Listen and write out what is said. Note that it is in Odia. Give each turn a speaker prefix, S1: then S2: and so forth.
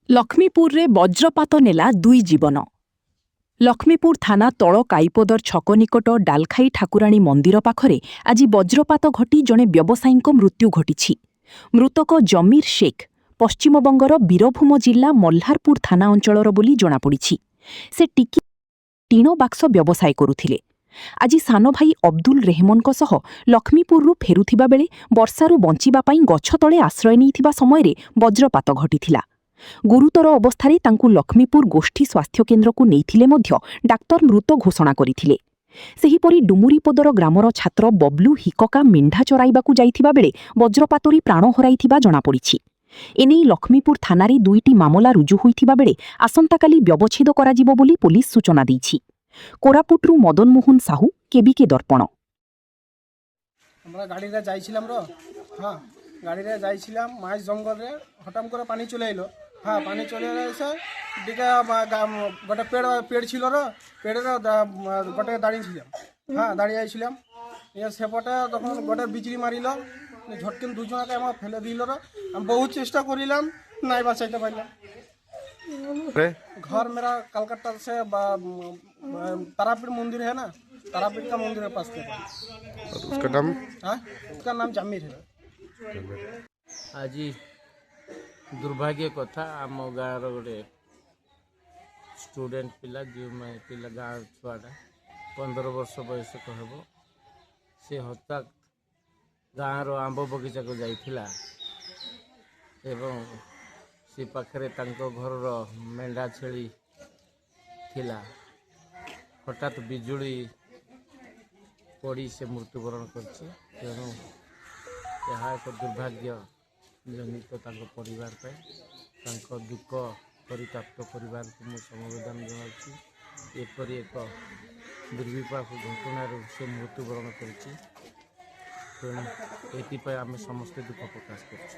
S1: ଲକ୍ଷ୍ମୀପୁରରେ ବଜ୍ରପାତ ନେଲା ଦୁଇ ଜୀବନ। ଲକ୍ଷ୍ମୀପୁର ଥାନା ତଳ କାଇପଦର ଛକ ନିକଟ ଡାଲଖାଇ ଠାକୁରାଣୀ ମନ୍ଦିର ପାଖରେ ଆଜି ବଜ୍ରପାତ ଘଟି ଜଣେ ବ୍ୟବସାୟୀଙ୍କ ମୃତ୍ୟୁ ଘଟିଛି। ମୃତକ ଜମିର ଶେଖ୍ ପଶ୍ଚିମବଙ୍ଗର ବୀରଭୂମ ଜିଲ୍ଲା ମଲ୍ହାରପୁର ଥାନା ଅଞ୍ଚଳର ବୋଲି ଜଣାପଡ଼ିଛି। ସେ ଟିଣ ବାକ୍ସ ବ୍ୟବସାୟ କରୁଥିଲେ। ଆଜି ସାନଭାଇ ଅବଦୁଲ ରେହମନଙ୍କ ସହ ଲକ୍ଷ୍ମୀପୁରରୁ ଫେରୁଥିବା ବେଳେ ବର୍ଷାରୁ ବଞ୍ଚିବା ପାଇଁ ଗଛ ତଳେ ଆଶ୍ରୟ ନେଇଥିବା ସମୟରେ ବଜ୍ରପାତ ଘଟିଥିଲା। ଗୁରୁତର ଅବସ୍ଥାରେ ତାଙ୍କୁ ଲକ୍ଷ୍ମୀପୁର ଗୋଷ୍ଠୀ ସ୍ୱାସ୍ଥ୍ୟକେନ୍ଦ୍ରକୁ ନେଇଥିଲେ ମଧ୍ୟ ଡାକ୍ତର ମୃତ ଘୋଷଣା କରିଥିଲେ। ସେହିପରି ଡୁମୁରିପଦର ଗ୍ରାମର ଛାତ୍ର ବବ୍ଲୁ ହିକକା ମେଣ୍ଢା ଚରାଇବାକୁ ଯାଇଥିବା ବେଳେ ବଜ୍ରପାତରେ ପ୍ରାଣ ହରାଇଥିବା ଜଣାପଡ଼ିଛି। ଏନେଇ ଲକ୍ଷ୍ମୀପୁର ଥାନାରେ ଦୁଇଟି ମାମଲା ରୁଜୁ ହୋଇଥିବା ବେଳେ ଆସନ୍ତାକାଲି ବ୍ୟବଚ୍ଛେଦ କରାଯିବ ବୋଲି ପୁଲିସ ସୂଚନା ଦେଇଛି। କୋରାପୁଟରୁ ମଦନ ମୋହନ ସାହୁ, କେବିକେ ଦର୍ପଣ।
S2: আমরা গাড়িতে যাইছিলাম হ্যাঁ গাড়িতে যাইছিলাম মাছ জঙ্গলে হঠাৎ করে পানি চলে এলো। হ্যাঁ পানি চলে এসে দিকে গোটে পেড় ছিল পেড়ের গোটে দাঁড়িয়েছিলাম। হ্যাঁ দাঁড়িয়ে আইছিলাম সেপটে তখন গোটে বিজলি মারিল ঝটকিন দুজনকে আমার ফেলে দিল। আমি বহুত চেষ্টা করিলাম নাই বাঁচাইতে পারলাম। घर मेरा कलकत्ता से तारापीठ मंदिर है ना, तारापीठ का मंदिर के पास थे।
S3: उसका नाम?
S2: हाँ उसका नाम जामिर है।
S4: आज दुर्भाग्य कथा आम गाँव गोटे स्टूडेंट पिला जो पिला गाँव छुआटा 15 वर्ष बयस कहब से हठात गाँव आंब बगीचा को जाइथिला एवं से पाखरे तांको घरर मेंढा छेली थिला। हठात बिजुली पड़ी से मृत्युवरण करछे। तेणु यह एक दुर्भाग्य जनित तांको परिवार पे तांको दुख परिताप्त परिवार को मु समवेदन जनाउछि। एपरि एक दुर्विपाक घटनार से मृत्युवरण करछि। तेणु एथिपाई आमे समस्त दुख प्रकाश करछु।